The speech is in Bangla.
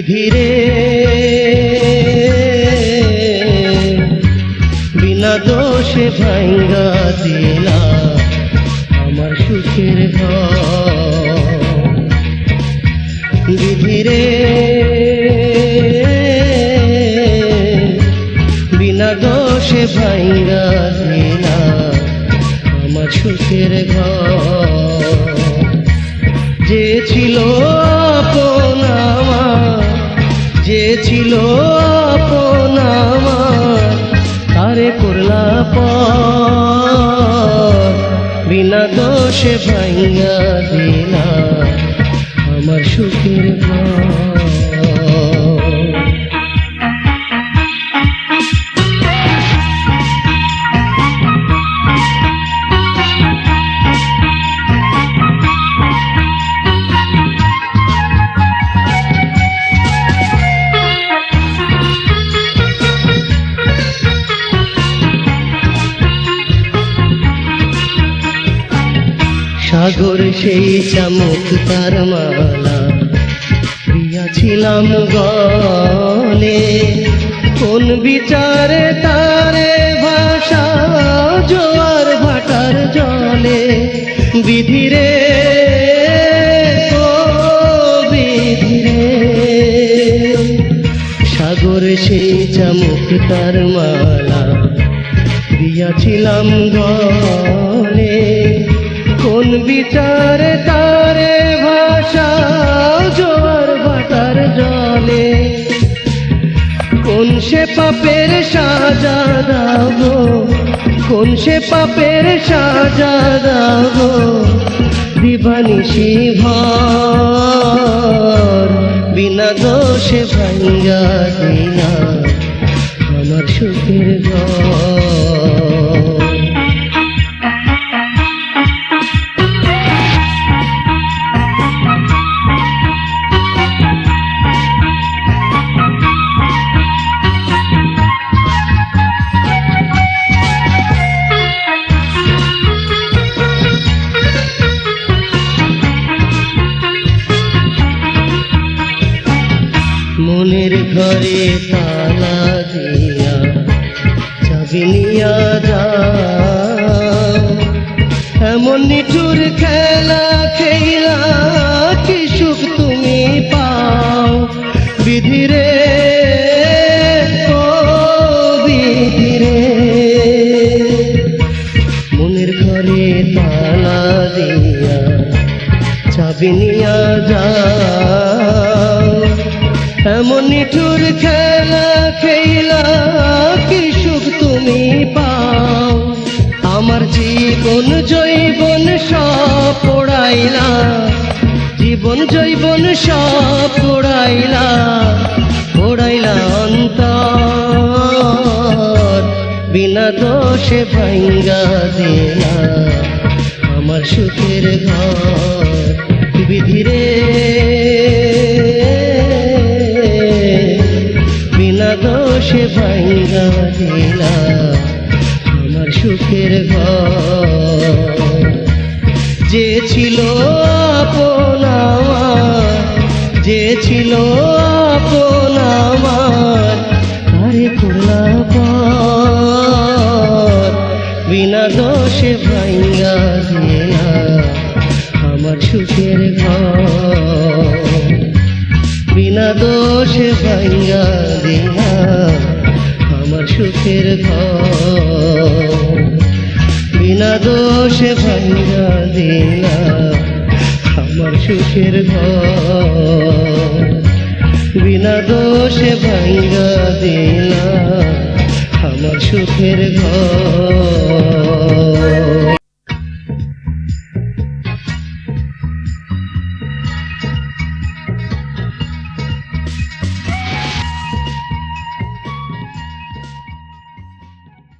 বিধিরে বিনা দোষে ভাঙ্গা দিলা আমার সুখের ঘর। বিধিরে বিনা দোষে ভাঙ্গা দিলা আমার সুখের ঘর। যে ছিল আপন আমার, যে ছিল আপন আমার, তারে করলা পর। বিনা দোষে ভাঙ্গা দিলা আমার সুখের ঘর। সাগর সেই চামক তার মালা দিয়াছিলাম গলে, কোন বিচারে তারে ভাষা জোয়ার ভাটার জলে। বিধিরে ও বিধিরে সাগর সেই চামক তার মালা দিয়াছিলাম গলে, কোন বিচারে তারে ভাষা জোয়ার ভাটার জলে। কোন সে পাপের সাজা দাও, কোন সে পাপের সাজা দাও, দিবানিশি ভর। বিনা দোষে ভাঙ্গা দিলা আমার সুখের ঘর। মনের ঘরে তালা দিয়া চাবি নিয়া যাও, এমন নিঠুর খেলা খেলা কি সুখ তুমি পাও। বিধিরে ও বিধিরে মনের ঘরে তালা দিয়া চাবি নিয়া যাও, এমন নিঠুর খেলা খেলা কি সুখ তুমি পাও। আমার জীবন জৈবন সব পোড়াইলা, জীবন জৈবন সব পোড়াইলা, পোড়াইলা অন্তর। বিনা দোষে ভাঙ্গা দিলা আমার সুখের ঘর। বিধিরে বিনা দোষে ভাঙ্গা দিলা আমার সুখের ঘর। যে ছিল আপন আমার, যে ছিল আপন আমার, তারে করলা পর। বিনা দোষে ভাঙ্গা দিলা আমার সুখের ঘর। বিনা দোষে ভাঙ্গা দিলা আমার সুখের ঘর। বিনা দোষে ভাঙ্গা দিলা আমার সুখের ঘর। বিনা দোষে ভাঙ্গা দিলা আমার সুখের ঘর।